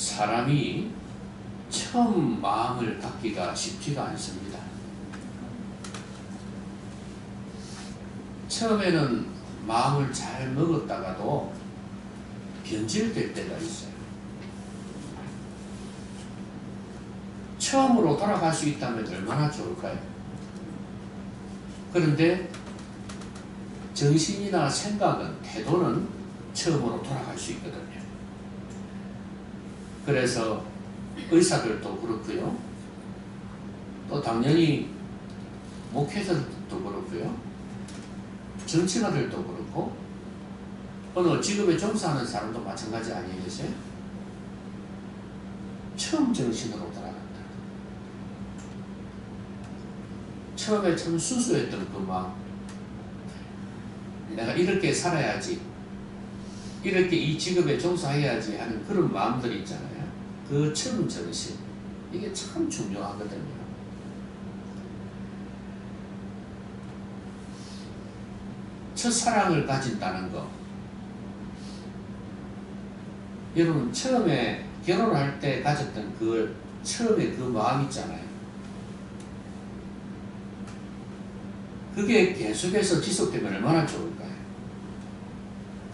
사람이 처음 마음을 갖기가 쉽지가 않습니다. 처음에는 마음을 잘 먹었다가도 변질될 때가 있어요. 처음으로 돌아갈 수 있다면 얼마나 좋을까요? 그런데 정신이나 생각은, 태도는 처음으로 돌아갈 수 있거든요. 그래서 의사들도 그렇고요. 또 당연히 목회자들도 그렇고요. 정치가들도 그렇고 어느 직업에 종사하는 사람도 마찬가지 아니겠어요? 처음 정신으로 돌아간다. 처음에 참 수수했던 그 마음, 내가 이렇게 살아야지, 이렇게 이 직업에 종사해야지 하는 그런 마음들이 있잖아요. 그 처음 정신, 이게 참 중요하거든요. 첫사랑을 가진다는 거, 여러분 처음에 결혼할 때 가졌던 그 처음에 그 마음 있잖아요. 그게 계속해서 지속되면 얼마나 좋을까요?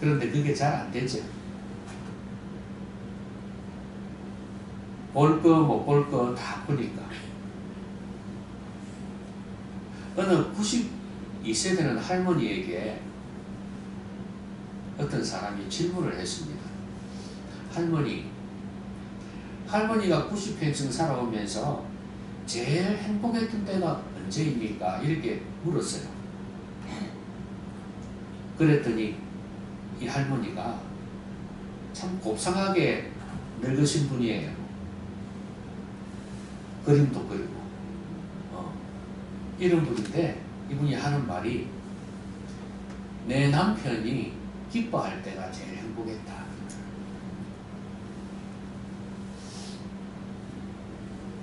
그런데 그게 잘 안 되죠. 볼 거 못 볼 거 다 보니까. 어느 92세 되는 할머니에게 어떤 사람이 질문을 했습니다. 할머니가 90평생 살아오면서 제일 행복했던 때가 언제입니까? 이렇게 물었어요. 그랬더니 이 할머니가 참 곱상하게 늙으신 분이에요. 그림도 그리고 이런 분인데, 이분이 하는 말이 내 남편이 기뻐할 때가 제일 행복했다.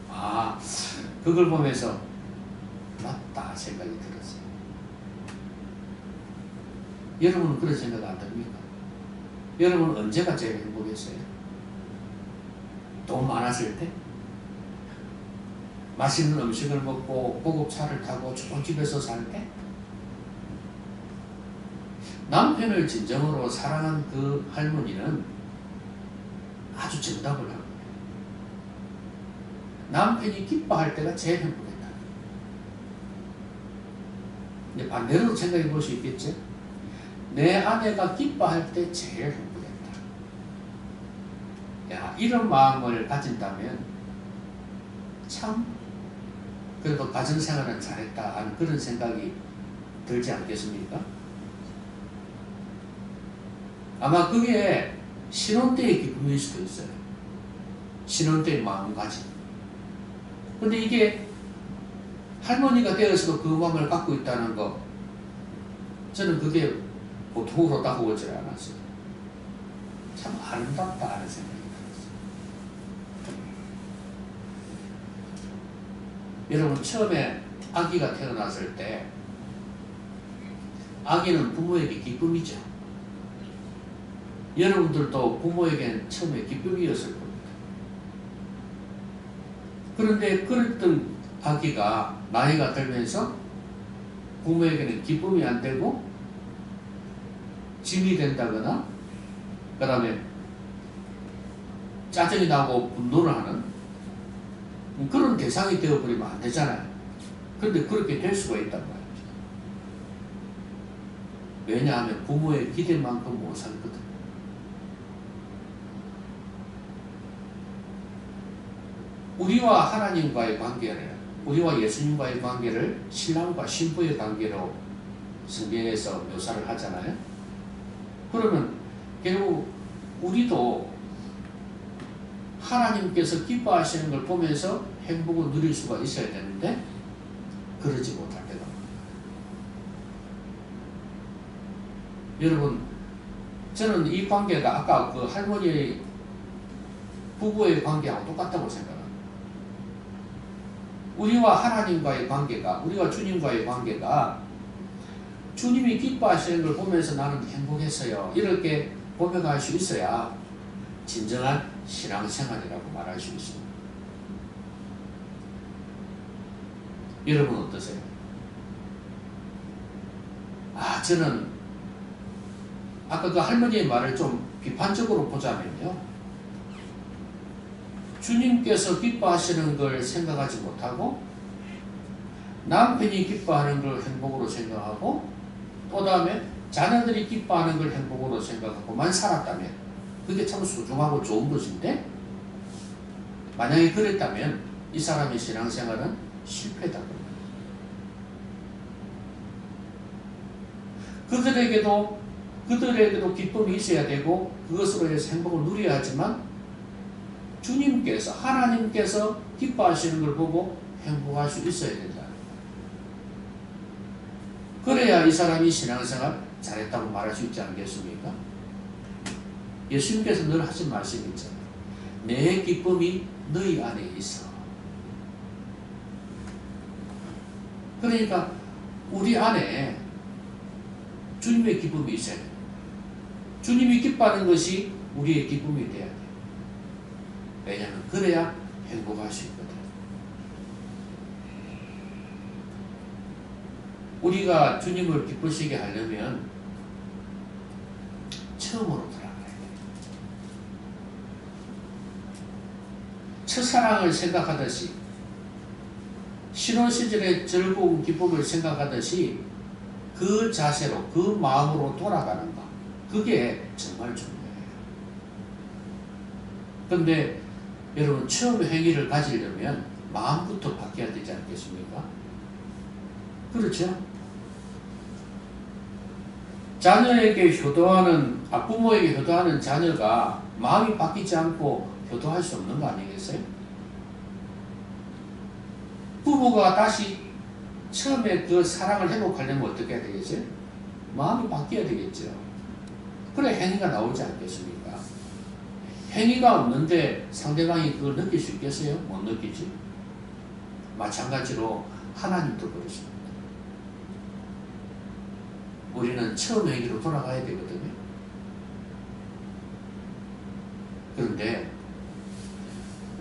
아, 그걸 보면서 맞다 생각이 들었어요. 여러분은 그런 생각 안 듭니까? 여러분은 언제가 제일 행복했어요? 돈 많았을 때? 맛있는 음식을 먹고 고급 차를 타고 좋은 집에서 살 때? 남편을 진정으로 사랑한 그 할머니는 아주 정답을 한 거예요. 남편이 기뻐할 때가 제일 행복했다. 근데 반대로 생각해 볼 수 있겠죠? 내 아내가 기뻐할 때 제일 행복했다. 야, 이런 마음을 가진다면 참 그래도 가정생활은 잘했다 하는 그런 생각이 들지 않겠습니까? 아마 그게 신혼 때의 기쁨일 수도 있어요. 신혼 때의 마음가짐. 근데 이게 할머니가 되어서도 그 마음을 갖고 있다는 거, 저는 그게 보통으로 다가오지 않았어요. 참 아름답다 하는 생각이 들었어요. 여러분, 처음에 아기가 태어났을 때 아기는 부모에게 기쁨이죠. 여러분들도 부모에게는 처음에 기쁨이었을 겁니다. 그런데 그랬던 아기가 나이가 들면서 부모에게는 기쁨이 안 되고 짐이 된다거나, 그 다음에 짜증이 나고 분노를 하는 그런 대상이 되어버리면 안 되잖아요. 그런데 그렇게 될 수가 있단 말이죠. 왜냐하면 부모의 기대만큼 못 살거든. 우리와 하나님과의 관계를, 우리와 예수님과의 관계를 신랑과 신부의 관계로 성경에서 묘사를 하잖아요. 그러면 결국 우리도 하나님께서 기뻐하시는 걸 보면서 행복을 누릴 수가 있어야 되는데 그러지 못할 때가 많아요. 여러분, 저는 이 관계가 아까 그 할머니 부부의 관계하고 똑같다고 생각합니다. 우리와 하나님과의 관계가, 우리와 주님과의 관계가 주님이 기뻐하시는 걸 보면서 나는 행복했어요, 이렇게 고백할 수 있어야 진정한 신앙생활이라고 말할 수 있습니다. 여러분 어떠세요? 저는 아까 그 할머니의 말을 좀 비판적으로 보자면요, 주님께서 기뻐하시는 걸 생각하지 못하고 남편이 기뻐하는 걸 행복으로 생각하고 또 다음에 자녀들이 기뻐하는 걸 행복으로 생각하고만 살았다면 그게 참 소중하고 좋은 것인데, 만약에 그랬다면 이 사람의 신앙생활은 실패다. 그들에게도 기쁨이 있어야 되고 그것으로 해서 행복을 누려야 하지만 주님께서, 하나님께서 기뻐하시는 걸 보고 행복할 수 있어야 된다. 그래야 이 사람이 신앙생활 잘했다고 말할 수 있지 않겠습니까? 예수님께서 늘 하신 말씀이 있잖아요. 내 기쁨이 너희 안에 있어. 그러니까 우리 안에 주님의 기쁨이 있어야 돼요. 주님이 기뻐하는 것이 우리의 기쁨이 돼야 돼요. 왜냐하면 그래야 행복할 수 있거든. 우리가 주님을 기쁘시게 하려면 처음으로 돌아가야 돼요. 첫사랑을 생각하듯이, 신혼시절의 즐거운 기쁨을 생각하듯이 그 자세로, 그 마음으로 돌아가는 것, 그게 정말 중요해요. 그런데 여러분, 처음 행위를 가지려면 마음부터 바뀌어야 되지 않겠습니까? 그렇죠? 자녀에게 효도하는, 부모에게 효도하는 자녀가 마음이 바뀌지 않고 효도할 수 없는 거 아니겠어요? 부부가 다시 처음에 그 사랑을 회복하려면 어떻게 해야 되겠어요? 마음이 바뀌어야 되겠죠. 그래 행위가 나오지 않겠습니까? 행위가 없는데 상대방이 그걸 느낄 수 있겠어요? 못 느끼지? 마찬가지로 하나님도 그렇습니다. 우리는 처음 행위로 돌아가야 되거든요. 그런데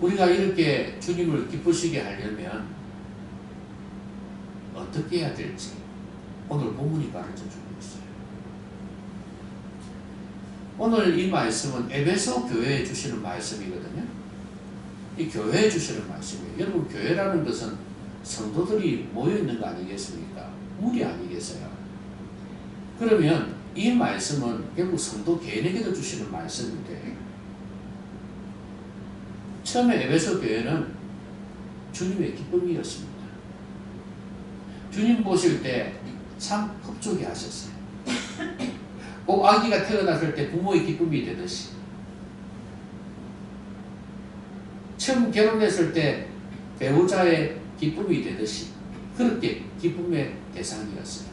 우리가 이렇게 주님을 기쁘시게 하려면 어떻게 해야 될지 오늘 본문이 가르쳐주고 있어요. 오늘 이 말씀은 에베소 교회에 주시는 말씀이거든요. 이 교회에 주시는 말씀이에요. 여러분, 교회라는 것은 성도들이 모여있는 거 아니겠습니까? 무리 아니겠어요? 그러면 이 말씀은 결국 성도 개인에게도 주시는 말씀인데, 처음에 에베소 교회는 주님의 기쁨이었습니다. 주님 보실 때 참 흡족해 하셨어요. 꼭 아기가 태어났을 때 부모의 기쁨이 되듯이, 처음 결혼했을 때 배우자의 기쁨이 되듯이 그렇게 기쁨의 대상이었어요.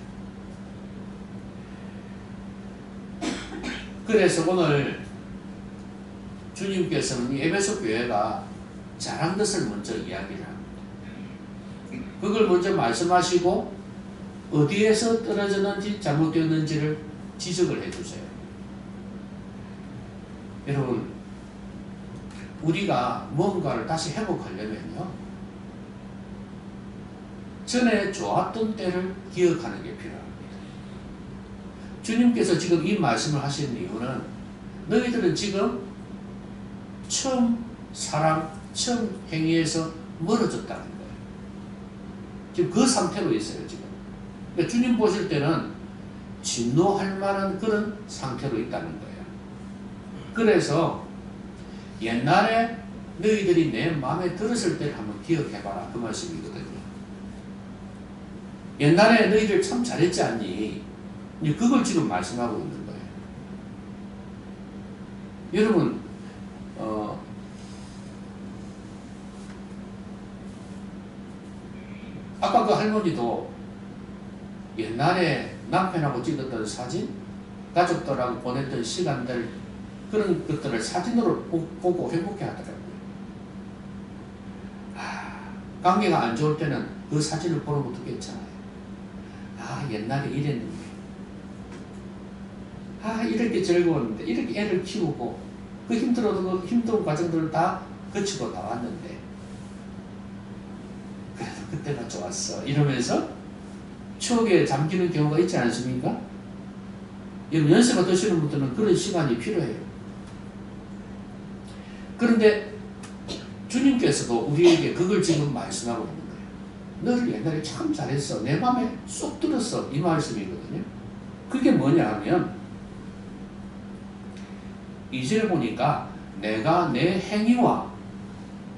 그래서 오늘 주님께서는 이 에베소 교회가 잘한 것을 먼저 이야기를 합니다. 그걸 먼저 말씀하시고 어디에서 떨어졌는지 잘못되었는지를 지적을 해주세요. 여러분, 우리가 뭔가를 다시 회복하려면요, 전에 좋았던 때를 기억하는 게 필요합니다. 주님께서 지금 이 말씀을 하시는 이유는 너희들은 지금 처음 사랑, 처음 행위에서 멀어졌다는 거예요. 지금 그 상태로 있어요, 지금. 그러니까 주님 보실 때는 진노할 만한 그런 상태로 있다는 거예요. 그래서 옛날에 너희들이 내 마음에 들었을 때를 한번 기억해봐라, 그 말씀이거든요. 옛날에 너희들 참 잘했지 않니? 그걸 지금 말씀하고 있는 거예요. 여러분, 아까 그 할머니도 옛날에 남편하고 찍었던 사진, 가족들하고 보냈던 시간들, 그런 것들을 사진으로 보고 행복해 하더라고요. 관계가 안 좋을 때는 그 사진을 보는 것도 괜찮아요. 옛날에 이랬는데, 이렇게 즐거웠는데, 이렇게 애를 키우고, 그 힘든 과정들을 다 거치고 나왔는데 그래도 그때가 좋았어 이러면서 추억에 잠기는 경우가 있지 않습니까? 여러분 연세가 드시는 분들은 그런 시간이 필요해요. 그런데 주님께서도 우리에게 그걸 지금 말씀하고 있는 거예요. 너를 옛날에 참 잘했어. 내 마음에 쏙 들었어. 이 말씀이거든요. 그게 뭐냐 하면 2절에 보니까 내가 내 행위와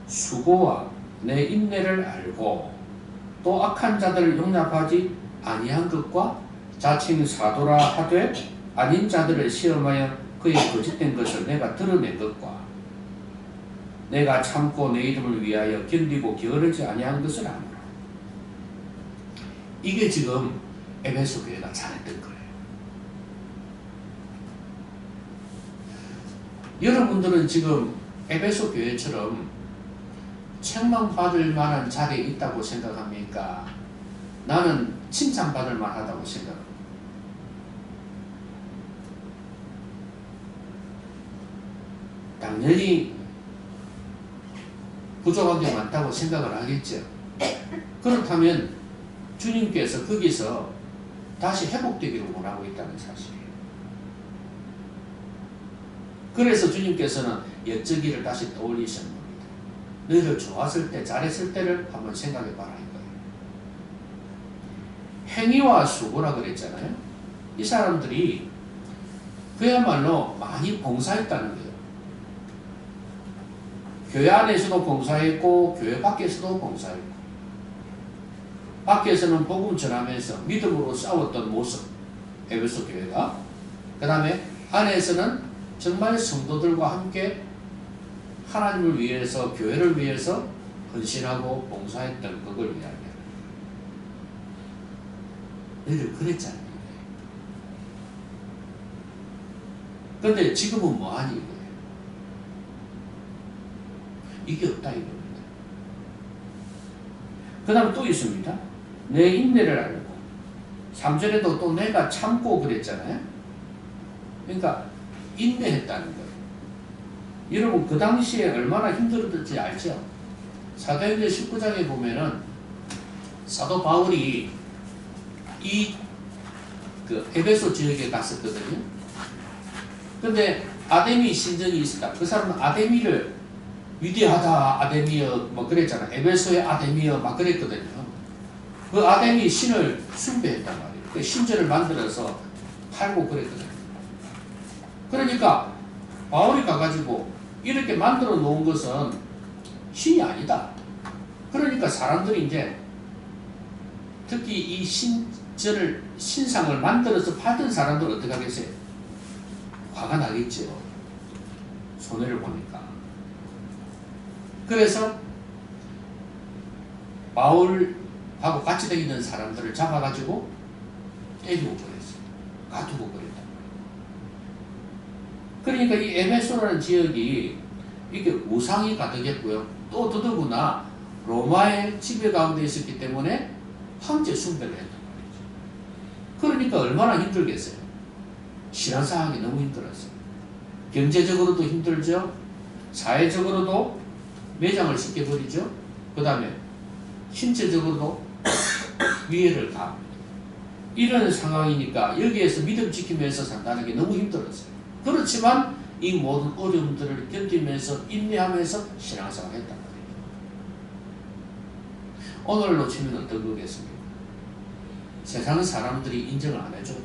수고와 내 인내를 알고 또 악한 자들을 용납하지 아니한 것과 자칭 사도라 하되 아닌 자들을 시험하여 그의 거짓된 것을 내가 드러낸 것과 내가 참고 내 이름을 위하여 견디고 게으르지 아니한 것을 아노라. 이게 지금 에베소 교회가 잘했던 거예요. 여러분들은 지금 에베소 교회처럼 책망받을 만한 자리에 있다고 생각합니까? 나는 칭찬받을 만하다고 생각합니다. 당연히 부족한 게 많다고 생각을 하겠죠. 그렇다면 주님께서 거기서 다시 회복되기를 원하고 있다는 사실이에요. 그래서 주님께서는 옛적일을 다시 떠올리신 겁니다. 너희들 좋았을 때, 잘했을 때를 한번 생각해 봐라 이거예요. 행위와 수고라 그랬잖아요. 이 사람들이 그야말로 많이 봉사했다는 거예요. 교회 안에서도 봉사했고 교회 밖에서도 봉사했고 밖에서는 복음 전하면서 믿음으로 싸웠던 모습 에베소 교회가 그 다음에 안에서는 정말 성도들과 함께 하나님을 위해서 교회를 위해서 헌신하고 봉사했던 그걸 이야기합니다. 너희들 그랬잖아요. 그런데 지금은 뭐하니 이거예요. 이게 없다 이겁니다. 그 다음에 또 있습니다. 내 인내를 알고 3절에도 또 내가 참고 그랬잖아요. 그러니까 인내했다는 거예요. 여러분 그 당시에 얼마나 힘들었는지 알죠? 사도행전 19장에 보면은 사도 바울이 이 그 에베소 지역에 갔었거든요. 근데 아데미 신전이 있었다. 그 사람은 아데미를 위대하다 아데미어 뭐 그랬잖아. 에베소의 아데미어 막 그랬거든요. 그 아데미 신을 숭배했단 말이에요. 그 신전을 만들어서 팔고 그랬거든요. 그러니까 바울이 가가지고 이렇게 만들어 놓은 것은 신이 아니다. 그러니까 사람들이 이제 특히 이 신상을 만들어서 팔던 사람들은 어떻게 하겠어요? 화가 나겠죠. 손해를 보니까. 그래서 바울하고 같이 다니는 사람들을 잡아가지고 때리고 그랬어요. 가두고 그랬다. 그러니까 이 에베소라는 지역이 이게 우상이 가득했고요. 또 더더구나 로마의 지배 가운데 있었기 때문에 황제 숭배를 했단 말이죠. 그러니까 얼마나 힘들겠어요. 신앙생활이 너무 힘들었어요. 경제적으로도 힘들죠. 사회적으로도 매장을 시켜버리죠. 그 다음에 신체적으로도 위해를 가합니다. 이런 상황이니까 여기에서 믿음 지키면서 산다는 게 너무 힘들었어요. 그렇지만 이 모든 어려움들을 견디면서 인내하면서 신앙생활을 했단 말이에요. 오늘로 치면 어떤 거겠습니까? 세상 사람들이 인정을 안 해줘도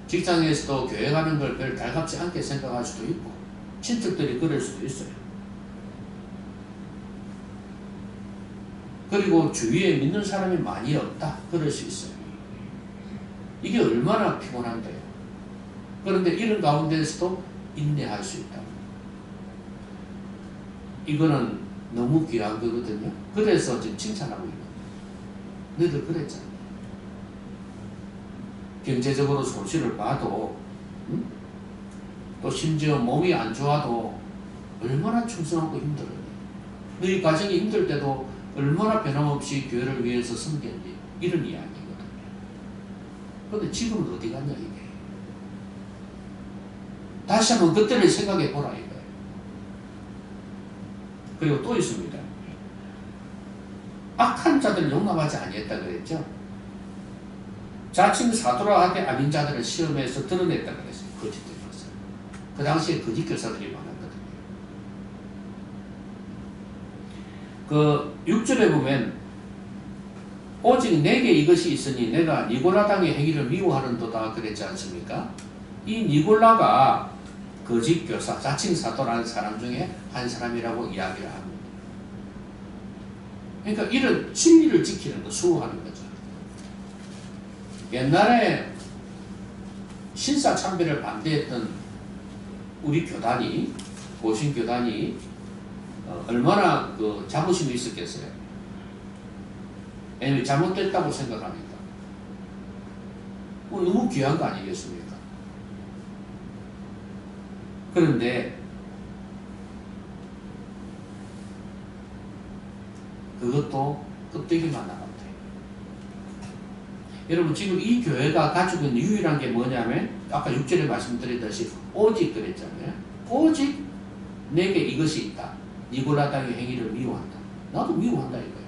직장에서도 교회 가는 걸 별 달갑지 않게 생각할 수도 있고 친척들이 그럴 수도 있어요. 그리고 주위에 믿는 사람이 많이 없다. 그럴 수 있어요. 이게 얼마나 피곤한데요. 그런데 이런 가운데서도 인내할 수 있다. 이거는 너무 귀한 거거든요. 그래서 지금 칭찬하고 있는 거예요. 너희들 그랬잖아. 경제적으로 손실을 봐도 또 심지어 몸이 안 좋아도 얼마나 충성하고 힘들어요. 너희 가정이 힘들 때도 얼마나 변함없이 교회를 위해서 섬겼니. 이런 이야기거든요. 그런데 지금은 어디 갔냐 이게. 다시 한번 그때를 생각해 보라 이거예요. 그리고 또 있습니다. 악한 자들을 용납하지 아니했다 그랬죠. 자칭 사도라 하되 아닌 자들을 시험해서 드러냈다 그랬어요. 거짓된 것을. 그 당시에 거짓 교사들이 많았거든요. 그 6절에 보면 오직 내게 이것이 있으니 내가 니골라당의 행위를 미워하는도다 그랬지 않습니까? 이 니골라가 거짓 교사, 자칭 사도라는 사람 중에 한 사람이라고 이야기를 합니다. 그러니까 이런 진리를 지키는 거 수호하는 거죠. 옛날에 신사참배를 반대했던 우리 교단이, 고신교단이 얼마나 그 자부심이 있었겠어요. 왜냐면 잘못됐다고 생각하니까. 너무 귀한 거 아니겠습니까? 그런데 그것도 껍데기만 나갔대요. 여러분 지금 이 교회가 가지고 있는 유일한 게 뭐냐면 아까 6절에 말씀드렸듯이 오직 그랬잖아요. 오직 내게 이것이 있다. 니골라당의 행위를 미워한다. 나도 미워한다 이거예요.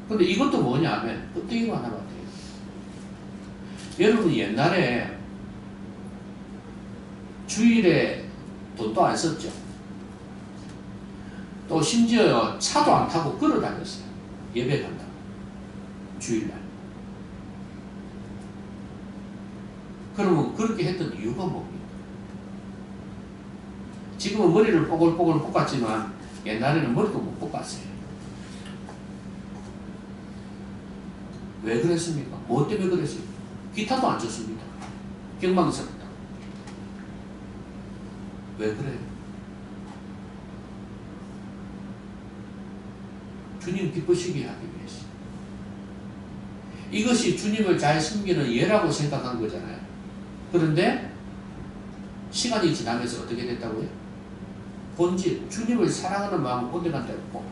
근데 이것도 뭐냐면 껍데기만 나갔대요. 여러분 옛날에 주일에 돈도 안 썼죠. 또 심지어 차도 안 타고 걸어 다녔어요. 예배 간다고. 주일날. 그러면 그렇게 했던 이유가 뭡니까? 지금은 머리를 뽀글뽀글 볶았지만 옛날에는 머리도 못 볶았어요. 왜 그랬습니까? 뭐 때문에 그랬어요? 기타도 안 쳤습니다. 경망스럽다. 왜 그래요? 주님 기쁘시게 하기 위해서. 이것이 주님을 잘 섬기는 예라고 생각한 거잖아요. 그런데 시간이 지나면서 어떻게 됐다고요? 본질, 주님을 사랑하는 마음은 온데간데 없고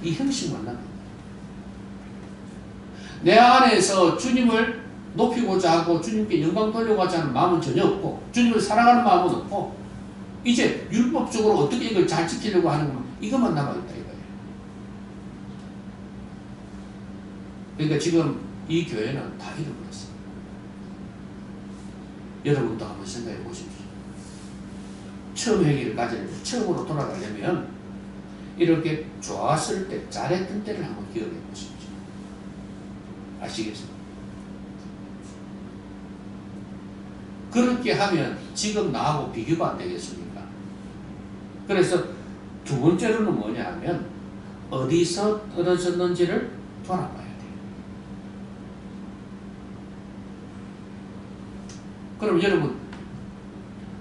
이 형식만 남깁니다. 내 안에서 주님을 높이고자 하고 주님께 영광 돌려고자 하는 마음은 전혀 없고 주님을 사랑하는 마음은 없고 이제 율법적으로 어떻게 이걸 잘 지키려고 하는 건 이것만 남아있다 이거예요. 그러니까 지금 이 교회는 다 잃어버렸어요. 여러분도 한번 생각해 보십시오. 처음 행위를 가지려면 처음으로 돌아가려면 이렇게 좋았을 때 잘했던 때를 한번 기억해 보십시오. 아시겠습니까? 그렇게 하면 지금 나하고 비교가 안 되겠습니까? 그래서 두 번째로는 뭐냐 하면 어디서 떨어졌는지를 돌아봐야 돼요. 그럼 여러분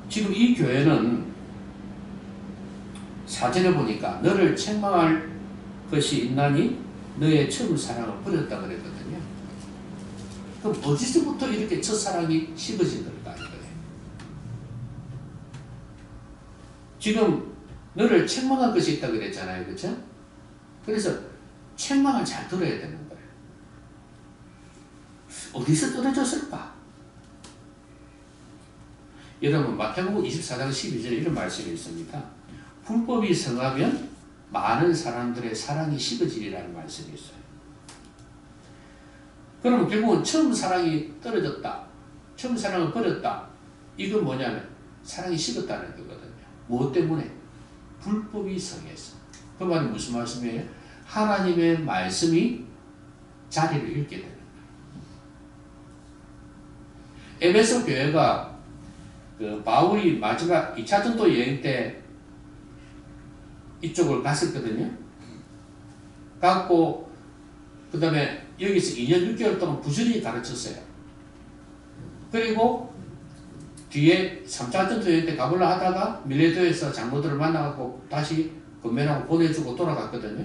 지금 이 교회는 사전에 보니까 너를 책망할 것이 있나니 너의 처음 사랑을 버렸다 그랬거든요. 그럼 어디서부터 이렇게 첫사랑이 식어진 걸까? 이거예요. 지금 너를 책망할 것이 있다 그랬잖아요. 그렇죠? 그래서 책망을 잘 들어야 되는 거예요. 어디서 떨어졌을까? 여러분 마태복음 24장 12절에 이런 말씀이 있습니다. 불법이 성하면 많은 사람들의 사랑이 식어지리라는 말씀이 있어요. 그러면 결국은 처음 사랑이 떨어졌다. 처음 사랑을 버렸다. 이건 뭐냐면 사랑이 식었다는 거거든요. 무엇 때문에? 불법이 성해서. 그 말이 무슨 말씀이에요? 하나님의 말씀이 자리를 잃게 되는 거예요. 에베소 교회가 그 바울이 마지막 2차 전도 여행 때 이쪽을 갔었거든요. 갔고 그 다음에 여기서 2년 6개월 동안 부지런히 가르쳤어요. 그리고 뒤에 3차 전도 여행 때 가보려 하다가 밀레도에서 장로들을 만나고 다시 건면하고 보내주고 돌아갔거든요.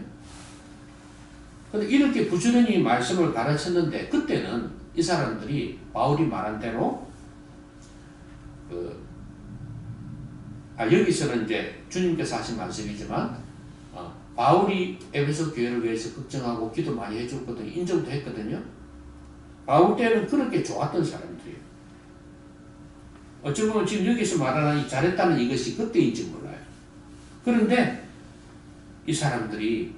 근데 이렇게 부지런히 말씀을 가르쳤는데 그때는 이 사람들이 바울이 말한 대로 여기서는 이제 주님께서 하신 말씀이지만 바울이 에베소 교회를 위해서 걱정하고 기도 많이 해줬거든요. 인정도 했거든요. 바울 때는 그렇게 좋았던 사람들이에요. 어쩌면 지금 여기서 말하는 잘했다는 이것이 그때인지 몰라요. 그런데 이 사람들이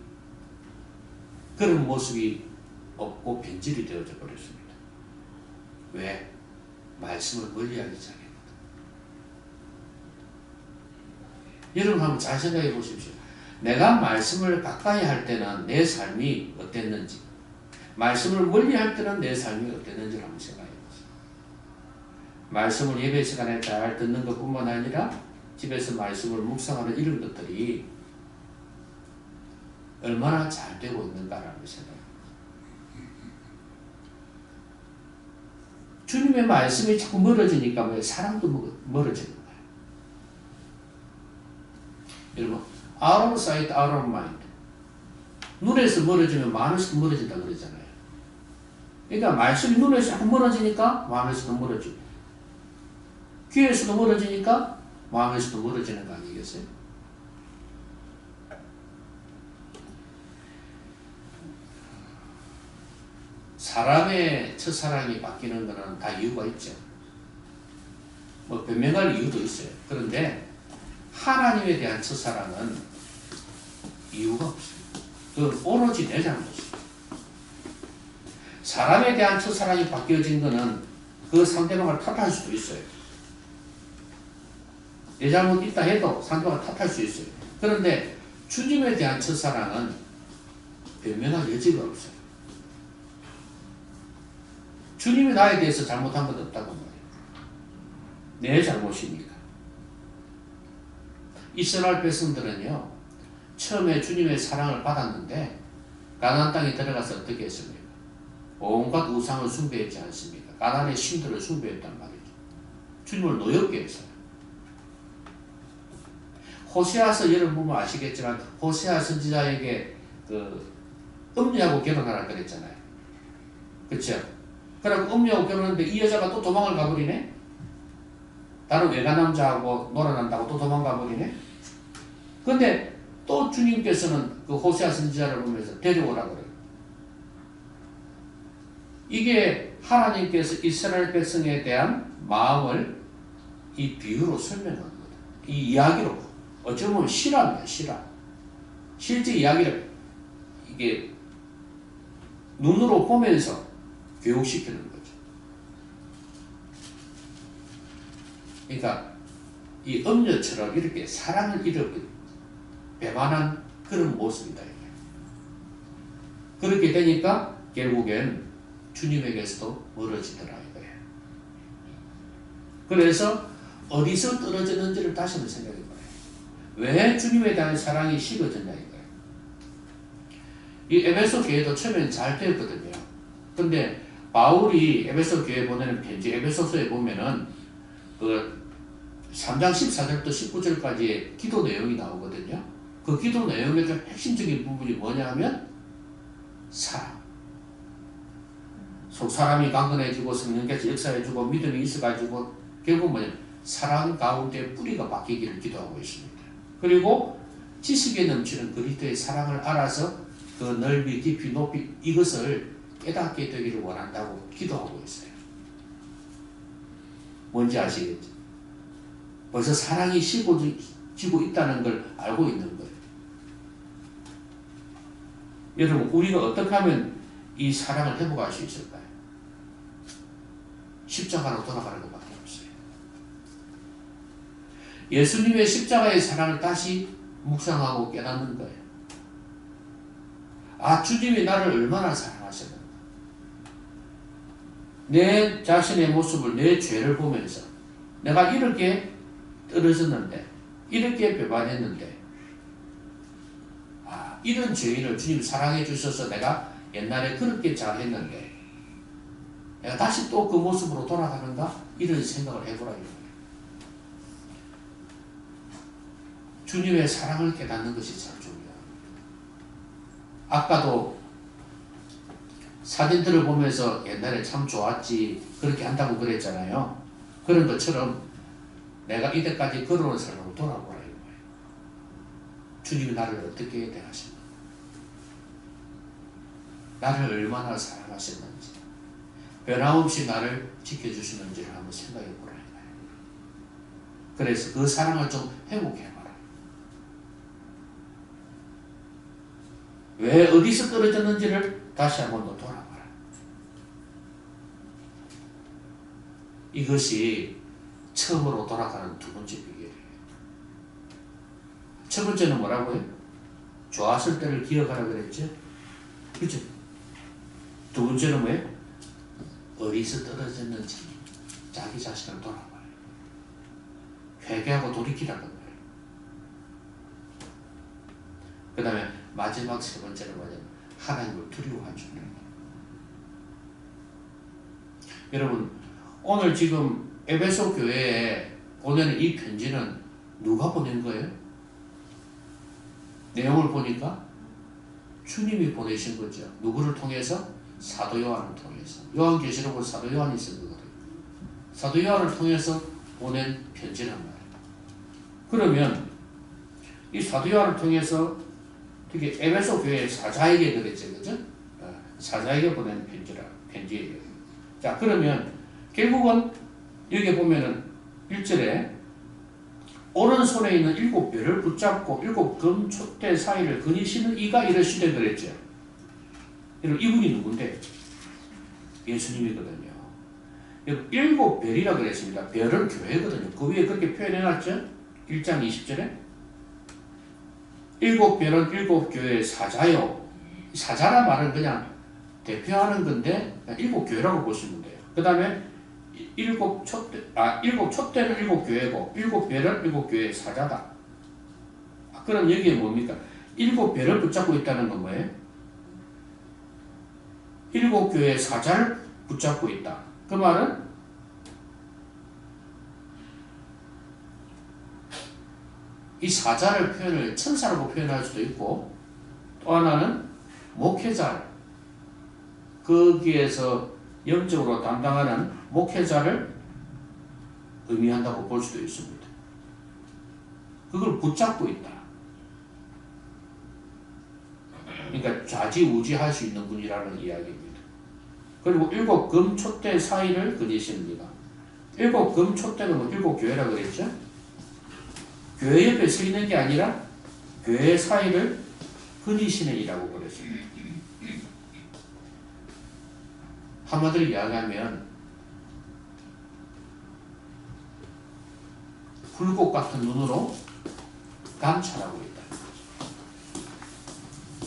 그런 모습이 없고 변질이 되어져 버렸습니다. 왜? 말씀을 멀리하기 전에. 여러분 한번 잘 생각해 보십시오. 내가 말씀을 가까이 할 때는 내 삶이 어땠는지, 말씀을 멀리 할 때는 내 삶이 어땠는지를 한번 생각해 보세요. 말씀을 예배 시간에 잘 듣는 것뿐만 아니라 집에서 말씀을 묵상하는 이런 것들이 얼마나 잘 되고 있는가라는 생각합니다. 주님의 말씀이 자꾸 멀어지니까 왜 사랑도 멀어지는 거예요. 여러분, out of sight, out of mind. 눈에서 멀어지면 마음에서도 멀어진다 그러잖아요. 그러니까 말씀이 눈에서 자꾸 멀어지니까 마음에서도 멀어지고, 귀에서도 멀어지니까 마음에서도 멀어지는 거 아니겠어요? 사람의 첫사랑이 바뀌는 것은 다 이유가 있죠. 뭐 변명할 이유도 있어요. 그런데 하나님에 대한 첫사랑은 이유가 없습니다. 그건 오로지 내 잘못이에요. 사람에 대한 첫사랑이 바뀌어진 것은 그 상대방을 탓할 수도 있어요. 내 잘못 있다 해도 상대방을 탓할 수 있어요. 그런데 주님에 대한 첫사랑은 변명할 여지가 없어요. 주님이 나에 대해서 잘못한 것 없다고 말해요. 내 잘못이니까. 이스라엘 백성들은요, 처음에 주님의 사랑을 받았는데 가나안 땅에 들어가서 어떻게 했습니까? 온갖 우상을 숭배했지 않습니까? 가나안의 신들을 숭배했단 말이죠. 주님을 노엽게 했어요. 호세아서 여러분 보면 아시겠지만 호세아 선지자에게 음녀하고 결혼하라 그랬잖아요. 그렇죠? 그럼 음녀하고 결혼했는데 이 여자가 또 도망을 가버리네? 다른 외가 남자하고 놀아난다고 또 도망가 버리네? 근데 또 주님께서는 그 호세아 선지자를 보면서 데려오라 그래요. 이게 하나님께서 이스라엘 백성에 대한 마음을 이 비유로 설명한 거다. 이 이야기로. 어쩌면 실화입니다, 실화. 실제 이야기를 이게 눈으로 보면서 교육시키는 거죠. 그러니까 이 음녀처럼 이렇게 사랑을 잃어버린 배반한 그런 모습이다. 이게. 그렇게 되니까 결국엔 주님에게서도 멀어지더라 이거예요. 그래서 어디서 떨어졌는지를 다시 한번 생각해 봐요. 왜 주님에 대한 사랑이 식어졌냐 이거예요. 이 에베소 교회도 처음에는 잘 되었거든요. 근데 바울이 에베소 교회에 보내는 편지 에베소서에 보면은 그 3장 14절부터 19절까지의 기도 내용이 나오거든요. 그 기도 내용의 좀 핵심적인 부분이 뭐냐 하면 사랑. 속 사람이 강건해지고 성령께서 역사해주고 믿음이 있어가지고 결국 뭐냐 사랑 가운데 뿌리가 박히기를 기도하고 있습니다. 그리고 지식에 넘치는 그리스도의 사랑을 알아서 그 넓이 깊이 높이 이것을 깨닫게 되기를 원한다고 기도하고 있어요. 뭔지 아시겠죠? 벌써 사랑이 식어지고 있다는 걸 알고 있는 거예요. 여러분, 우리가 어떻게 하면 이 사랑을 회복할 수 있을까요? 십자가로 돌아가는 것밖에 없어요. 예수님의 십자가의 사랑을 다시 묵상하고 깨닫는 거예요. 아, 주님이 나를 얼마나 사랑하셨는가. 내 자신의 모습을, 내 죄를 보면서 내가 이렇게 떨어졌는데, 이렇게 배반했는데, 아, 이런 죄인을 주님 사랑해 주셔서 내가 옛날에 그렇게 잘했는데 내가 다시 또 그 모습으로 돌아가는가? 이런 생각을 해보라. 주님의 사랑을 깨닫는 것이 참 중요합니다. 아까도 사진들을 보면서 옛날에 참 좋았지 그렇게 한다고 그랬잖아요. 그런 것처럼 내가 이때까지 걸어온 삶으로 돌아보라 이거예요. 주님이 나를 어떻게 대하셨는지, 나를 얼마나 사랑하셨는지, 변함없이 나를 지켜주시는지를 한번 생각해 보라 이거예요. 그래서 그 사랑을 좀 회복해봐라. 왜 어디서 떨어졌는지를 다시 한번 더 돌아봐라. 이것이 처음으로 돌아가는 두 번째 비결이에요. 첫 번째는 뭐라고요? 좋았을 때를 기억하라 그랬죠? 그렇죠? 두 번째는 뭐예요? 어디서 떨어졌는지 자기 자신을 돌아봐요. 회개하고 돌이키라는 거예요. 그 다음에 마지막 세 번째는 뭐냐면 하나님을 두려워하는 거예요. 여러분, 오늘 지금 에베소 교회에 보내는 이 편지는 누가 보낸 거예요? 내용을 보니까 주님이 보내신 거죠. 누구를 통해서? 사도 요한을 통해서. 요한계시록을 사도 요한이 쓴 거거든요. 사도 요한을 통해서 보낸 편지란 말이에요. 그러면 이 사도 요한을 통해서 특히 에베소 교회 사자에게 그랬죠, 그죠? 사자에게 보낸 편지예요. 자, 그러면 결국은 여기 보면은 1절에 오른손에 있는 7별을 붙잡고 7금 촛대 사이를 거니시는 이가 이러시되 그랬죠. 여러분, 이분이 누군데? 예수님이거든요. 여러분, 7별이라 그랬습니다. 별은 교회거든요. 그 위에 그렇게 표현해놨죠? 1장 20절에 7별은 7교회의 사자요. 사자란 말은 그냥 대표하는 건데 7교회라고 보시면 돼요. 그 다음에 7촛대는 7교회고 7별은 7교회의 사자다. 그럼 여기에 뭡니까? 7별을 붙잡고 있다는 건 뭐예요? 7교회의 사자를 붙잡고 있다. 그 말은 이 사자를 표현을 천사라고 표현할 수도 있고 또 하나는 목회자, 거기에서 영적으로 담당하는 목회자를 의미한다고 볼 수도 있습니다. 그걸 붙잡고 있다. 그러니까 좌지우지할 수 있는 분이라는 이야기입니다. 그리고 7금 촛대 사이를 거니십니다. 7금 촛대는 뭐 7교회라 그랬죠? 교회 옆에 서 있는 게 아니라 교회 사이를 거니시는 이라고 그랬습니다. 한마디로 이야기하면 불꽃 같은 눈으로 감찰하고 있다.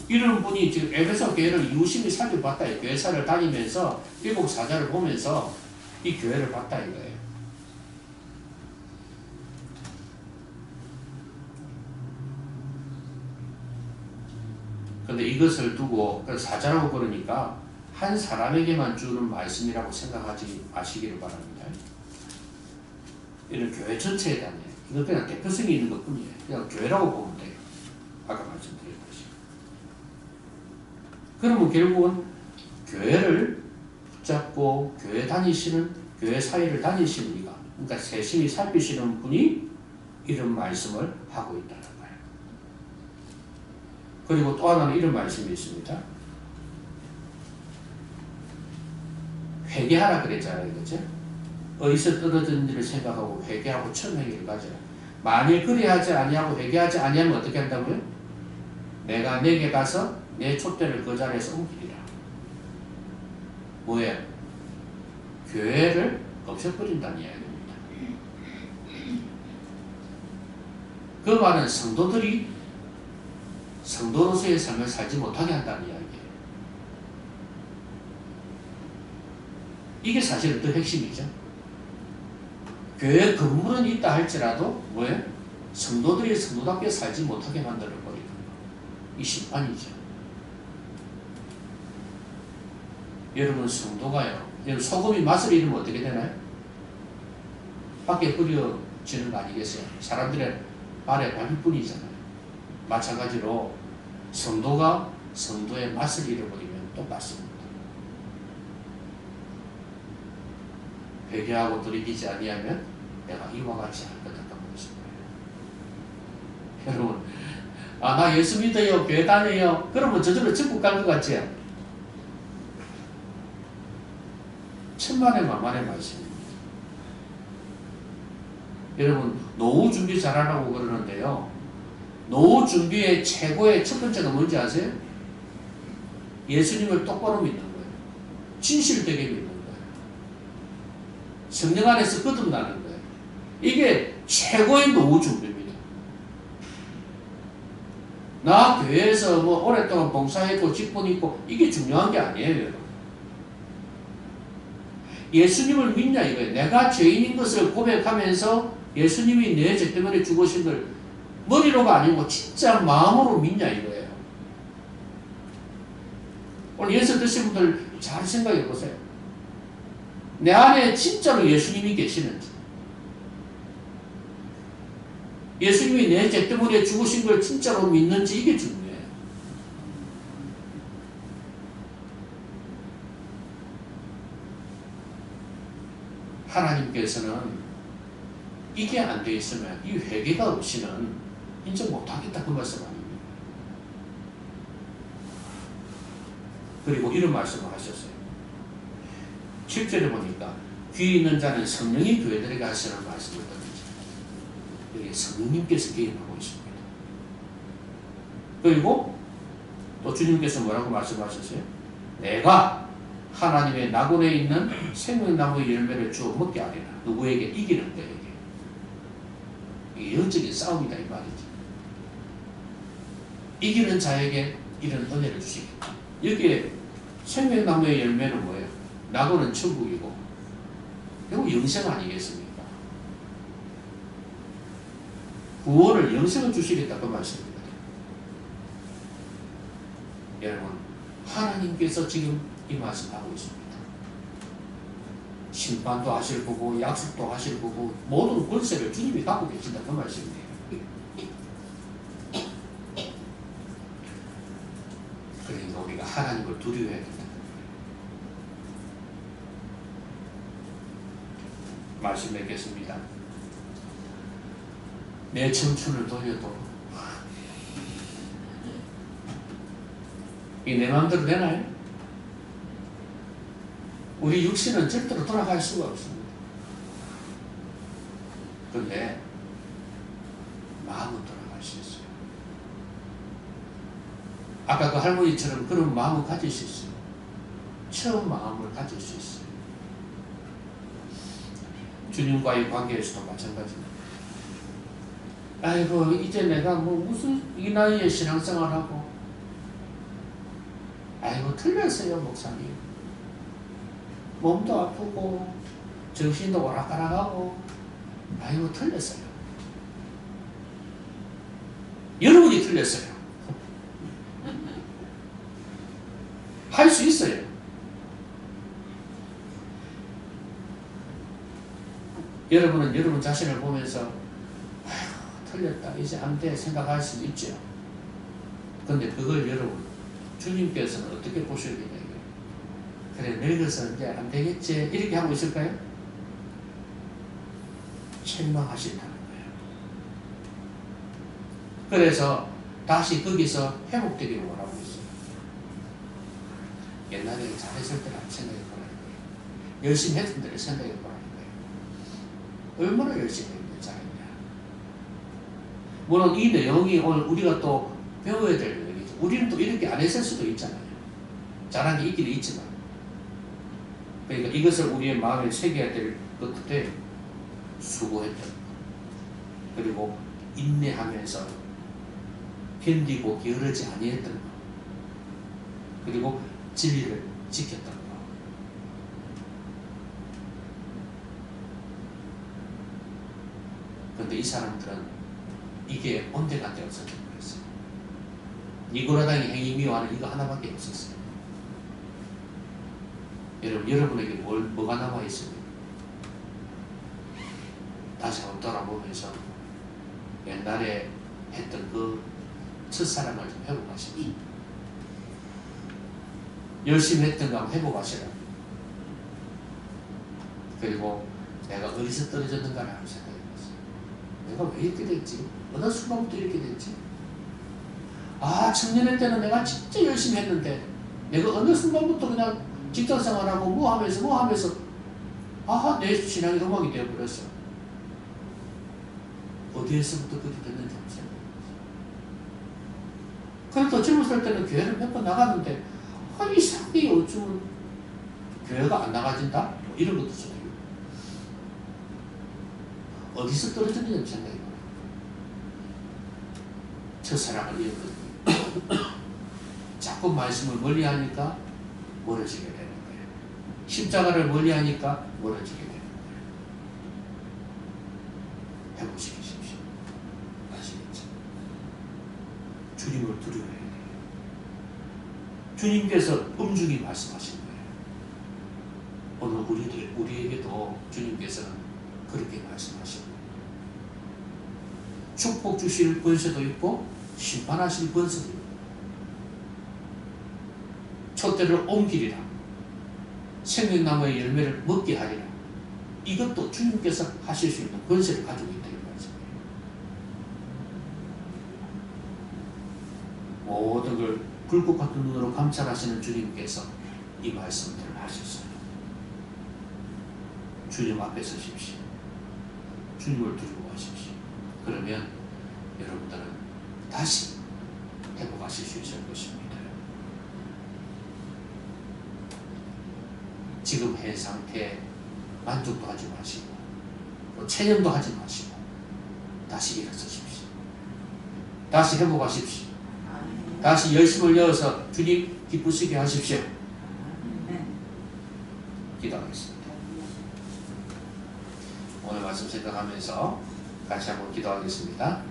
이런 분이 지금 에베소 교회를 유심히 살펴봤다. 교회사를 다니면서 7 사자를 보면서 이 교회를 봤다 이거예요. 근데 이것을 두고 사자라고 그러니까 한 사람에게만 주는 말씀이라고 생각하지 마시기를 바랍니다. 이런 교회 전체에 대한 이건 그냥 대표성이 있는 것 뿐이에요. 그냥 교회라고 보면 돼요. 아까 말씀드렸듯이. 그러면 결국은 교회를 붙잡고 교회 다니시는, 교회 사이를 다니시는 이가, 그러니까 세심히 살피시는 분이 이런 말씀을 하고 있다는 거예요. 그리고 또 하나는 이런 말씀이 있습니다. 회개하라 그랬잖아요. 그죠? 어디서 떨어졌는지를 생각하고 회개하고 천명을 가져라. 만일 그리하지 아니하고 회개하지 아니하면 어떻게 한다고요? 내가 내게 가서 내 촛대를 그 자리에서 옮기리라. 뭐예요? 교회를 없애버린다는 이야기입니다. 그 말은 성도들이 성도로서의 삶을 살지 못하게 한다는 이야기예요. 이게 사실은 더 핵심이죠. 교회 건물은 있다 할지라도 뭐예요? 성도들이 성도답게 살지 못하게 만들어버리는 거. 이 심판이죠. 여러분 성도가요. 여러분 소금이 맛을 잃으면 어떻게 되나요? 밖에 뿌려지는 거 아니겠어요? 사람들의 발에 밟을 뿐이잖아요. 마찬가지로 성도가 성도의 맛을 잃어버리면 똑같습니다. 회개하고 돌이키지 아니하면 내가 이와 같이 할 거다 그러신 거예요. 여러분, 나 예수 믿어요, 교회 다녀요. 그러면 저절로 천국 갈 것 같지요? 천만의 만만의 말씀입니다. 여러분 노후 준비 잘하라고 그러는데요. 노후 준비의 최고의 첫 번째가 뭔지 아세요? 예수님을 똑바로 믿는 거예요. 진실되게 믿는 거예요. 성령 안에서 거듭나는 거예요. 이게 최고의 노후 준비입니다. 나 교회에서 뭐 오랫동안 봉사했고 직분 있고 이게 중요한 게 아니에요, 여러분. 예수님을 믿냐 이거예요. 내가 죄인인 것을 고백하면서 예수님이 내 죄 때문에 죽으신 걸 머리로가 아니고 진짜 마음으로 믿냐 이거예요. 오늘 예수 드신 분들 잘 생각해 보세요. 내 안에 진짜로 예수님이 계시는지, 예수님이 내 죄 때문에 죽으신 걸 진짜로 믿는지 이게 중요해요. 하나님께서는 이게 안 돼 있으면 이 회개가 없이는 인정 못하겠다 그 말씀 아닙니까? 그리고 이런 말씀을 하셨어요. 7절에 보니까 귀 있는 자는 성령이 교회들에게 하시는 말씀을 듣는지, 여기 성령님께서 개입하고 있습니다. 그리고 또 주님께서 뭐라고 말씀하셨어요? 내가 하나님의 낙원에 있는 생명나무의 열매를 주어 먹게 하리라. 누구에게? 이기는 자에게. 이게 영적인 싸움이다 이 말이지. 이기는 자에게 이런 은혜를 주시겠다. 여기에 생명나무의 열매는 뭐예요? 낙원은 천국이고 결국 영생 아니겠습니까? 구원을, 영생을 주시겠다 그 말씀입니다. 여러분, 하나님께서 지금 이 말씀하고 있습니다. 심판도 하실 거고 약속도 하실 거고 모든 권세를 주님이 갖고 계신다 그 말씀이에요. 그러니까 우리가 하나님을 두려워해야 된다. 말씀 맺겠습니다. 내 청춘을 돌려도 이 내 마음대로 되나요? 우리 육신은 절대로 돌아갈 수가 없습니다. 그런데 마음은 돌아갈 수 있어요. 아까 그 할머니처럼 그런 마음을 가질 수 있어요. 처음 마음을 가질 수 있어요. 주님과의 관계에서도 마찬가지입니다. 아이고 이제 내가 뭐 무슨 이 나이에 신앙생활하고 아이고 틀렸어요 목사님. 몸도 아프고 정신도 오락가락하고 아이고 틀렸어요. 여러분이 틀렸어요. 할 수 있어요. 여러분은 여러분 자신을 보면서 아이고 틀렸다 이제 안 돼 생각할 수 있죠. 그런데 그걸 여러분 주님께서는 어떻게 보셔야겠냐. 그래 늙어서 이제 안 되겠지 이렇게 하고 있을까요? 책망하신다는 거예요. 그래서 다시 거기서 회복되기를 원하고 있어요. 옛날에 잘했을 때를 한번 생각해 보라는 거예요. 열심히 했던 때를 생각해 보라는 거예요. 얼마나 열심히 했는데 잘했냐. 물론 이 내용이 오늘 우리가 또 배워야 될 내용이죠. 우리는 또 이렇게 안 했을 수도 있잖아요. 잘한 게 있기는 있지만. 그러니까 이것을 우리의 마음에 새겨야 될 것 같아. 수고했던 것. 그리고 인내하면서 견디고 게으르지 아니했던 것. 그리고 진리를 지켰던 것. 그런데 이 사람들은 이게 온데간데 없었던 거였어요. 니고라당의 행위미화는 이거 하나밖에 없었어요. 여러분에게 뭐가 남아있습니까? 다시 한번 돌아보면서 옛날에 했던 그 첫사랑을 좀 회복하십시오. 열심히 했던 거 한번 회복하시라. 그리고 내가 어디서 떨어졌는가를 한번 생각해봤어요. 내가 왜 이렇게 됐지? 어느 순간부터 이렇게 됐지? 아, 청년의 때는 내가 진짜 열심히 했는데 내가 어느 순간부터 그냥 직장생활하고 뭐 하면서 아, 내 신앙이 음악이 되어버렸어. 어디에서부터 그렇게 됐는지 한번 생각해 보세요. 그래도 젊었을 때는 교회를 몇 번 나갔는데 이상하게 요즘은 교회가 안 나가진다? 뭐 이런 것도 좀 어디서 떨어졌는지 생각해 보세요. 첫사랑을 잃었거든요. 자꾸 말씀을 멀리하니까 멀어지게 되는 거예요. 십자가를 멀리하니까 멀어지게 되는 거예요. 회복시키십시오. 아시겠죠? 주님을 두려워해야 돼요. 주님께서 엄중히 말씀하신 거예요. 오늘 우리에게도 주님께서는 그렇게 말씀하시고 축복 주실 권세도 있고 심판하실 권세도 있고 촛대를 옮기리라 생명나무의 열매를 먹게 하리라 이것도 주님께서 하실 수 있는 권세를 가지고 있다 이 말씀이에요. 모든 걸 불꽃 같은 눈으로 감찰하시는 주님께서 이 말씀들을 하셨어요. 주님 앞에 서십시오. 주님을 두려워하십시오. 그러면 여러분들은 다시 회복하실 수 있을 것입니다. 지금 현 상태에 만족도 하지 마시고 또 체념도 하지 마시고 다시 일어서십시오. 다시 회복하십시오. 다시 열심을 내어서 주님 기쁘시게 하십시오. 기도하겠습니다. 오늘 말씀 생각하면서 같이 한번 기도하겠습니다.